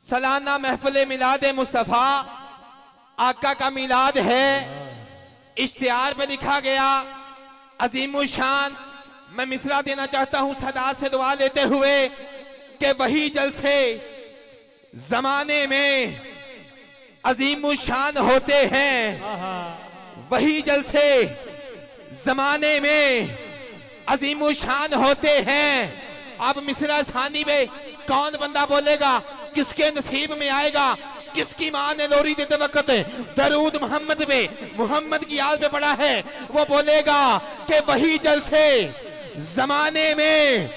सालाना महफिल मिलाद मुस्तफ़ा आका का मिलाद है। इश्तिहार पे लिखा गया अजीमुल शान। मैं मिसरा देना चाहता हूं सदा से दुआ लेते हुए कि वही जलसे जमाने में अजीमुल शान होते हैं, वही जलसे जमाने में अजीमुल शान होते हैं। अब मिसरा सानी में कौन बंदा बोलेगा, किसके नसीब में आएगा, किसकी मां ने लोरी देते वक्त दरूद मोहम्मद पे मोहम्मद की याद पे पड़ा है, वो बोलेगा कि वही जलसे जमाने में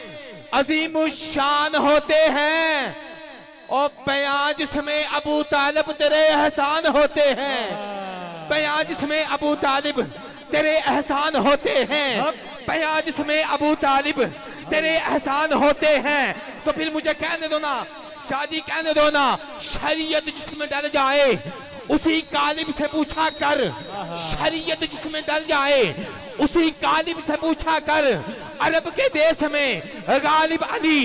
अजीमुल शान होते हैं। और बयाज में अबू तालिब तेरे एहसान होते हैं, बयाज में अबू तालिब तेरे एहसान होते हैं, बयाज में अबू तालिब तेरे एहसान होते हैं। तो फिर मुझे कहने दो ना, शादी कहने दो ना, शरीयत जिसमें डल जाए उसी कालिब से पूछा कर, शरीयत जिसमें डल जाए उसी कालिब से पूछा कर। अरब के देश में गालिब अली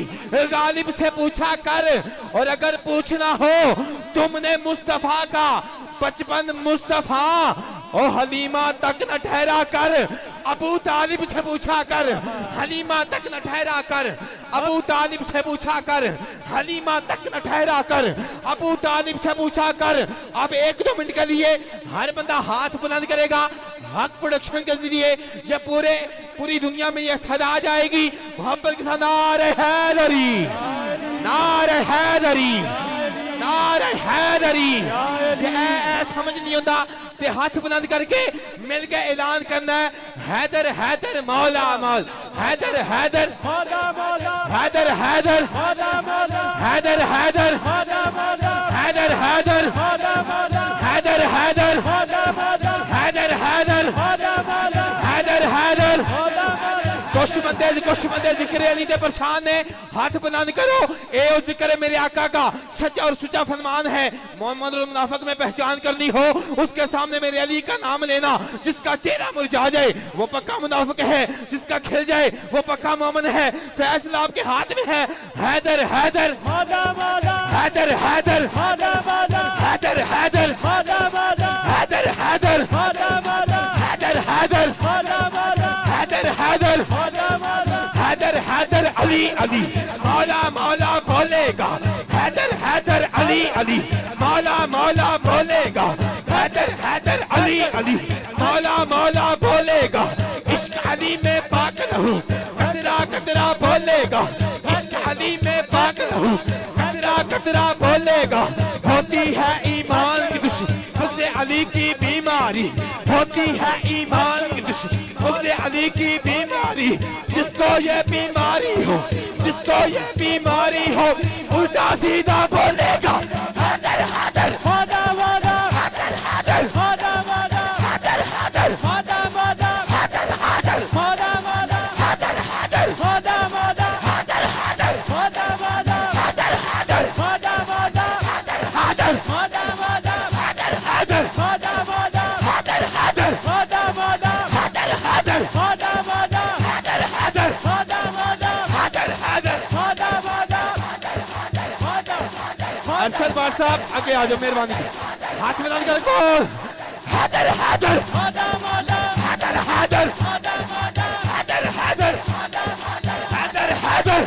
गालिब से पूछा कर। और अगर पूछना हो तुमने मुस्तफा का 55 मुस्तफा और हलीमा तक न ठहरा कर, अबू तालिब से पूछा कर, हलीमा तक न ठहरा कर, अबू तालिब से पूछा कर, हलीमा तक न ठहरा कर, अबू तालिब से पूछा कर। अब 1-2 मिनट के लिए हर बंदा हाथ बुलंद करेगा। हक प्रोडक्शन के जरिए ये पूरी दुनिया में ये सदा आ जाएगी मोहब्बत के साथ, नारे हैदरी, नारे हैदरी, नारे हैदरी। समझ नहीं होता ते हाथ बुलंद करके मिल के ऐलान करना है, हैदर हैदर मौला मौल, हैदर हैदर हैदर हैदर हैदर हैदर हैदर हैदर हैदर हैदर हैदर हैदर हैदर कोशमंदे जिक्र अली दे परेशान ने हाथ बुलंद करो। ए ओ जिक्र मेरे आका का सच्चा और सुचा फरमान है। मोहम्मद मुनाफिक में पहचान करनी हो उसके सामने मेरे अली का नाम लेना। जिसका चेहरा मुरझा जाए वो पक्का मुनाफिक है, जिसका खिल जाए वो पक्का मोमिन है। फैसला आपके हाथ में है। हैदर हैदर हैदर हैदर हैदर हैदर हैदर हैदर हैदर हैदर हैदर हैदर हैदर अली अली मौला मौला बोलेगा, हैदर हैदर अली अली मौला मौला बोलेगा, हैदर हैदर अली अली मौला मौला बोलेगा। इश्क अली में पाक रहूं कतरा कतरा बोलेगा, इश्क अली में पाक रहूं कतरा कतरा बोलेगा। होती है ईमान की दुश्मनी मुझसे अली की बीमारी, होती है ईमान की दुश्मनी मुझसे अली की बीमारी। जिसको ये बीमारी हो, जिसको ये बीमारी हो, उल्टा सीधा बोलेगा हैदर हैदर हैदर हैदर हैदर हैदर हैदर अरशद बार साहब आगे आ जाओ, मेहरबानी हाथ मिला कर को हैदर हैदर हैदर हैदर हैदर हैदर हैदर हैदर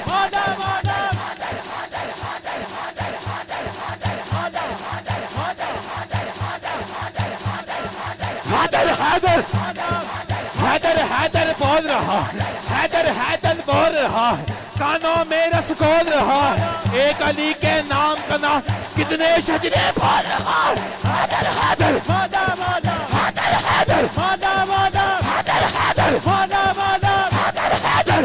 हैदर हैदर हैदर हैदर बोल रहा, हैदर हैदर बोल रहा, कानों में रस खोल रहा। एक अली के नाम का नाम कितने शजरे बोल रहा। हैदर हैदर हैदर हैदर हैदर हैदर हैदर हैदर हैदर हैदर हैदर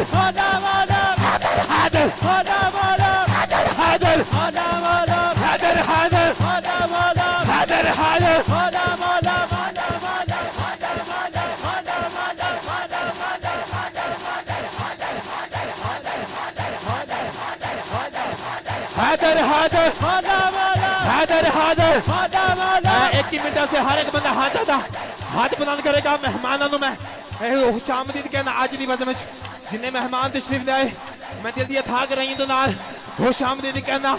हैदर हैदर हैदर हैदर हैदर। एक ही मिनट से हर एक बंदा हाथ बुलंद करेगा। मेहमानों में खुशामदीद कहना आज दी वजह में जिन्हें मेहमान तशरीफ लाए मैं दिल दिया थाक रही तो नाल खुशामदीद कहना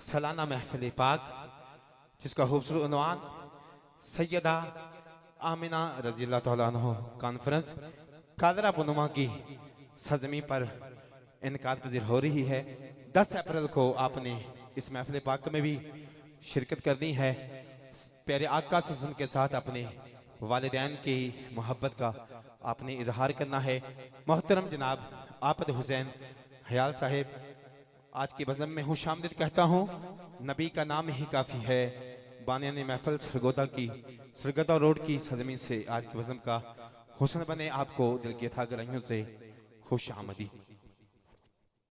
सालाना महफिल पाक जिसका खूबसूरत उन्वान सैयदा आमिना रज़ी अल्लाह तआला अन्हा कॉन्फ्रेंस कादरा पुनुमा की सरज़मीं पर इनकाद पजीर हो रही है। 10 अप्रैल को आपने इस महफिल पाक में भी शिरकत करनी है। प्यारे आका सल्लल्लाहु के साथ अपने वालिदैन की मोहब्बत का आपने इजहार करना है। मोहतरम जनाब आफत हुसैन हयाल साहिब आज की बज़म में खुश आमदीद कहता हूँ। नबी का नाम ही काफ़ी है। बानियान महफिल सरगोदा रोड की सरजमीन से आज की बज़म का हुस्न बने। आपको दिल की अथाह गहराइयों से खुश आमदीद।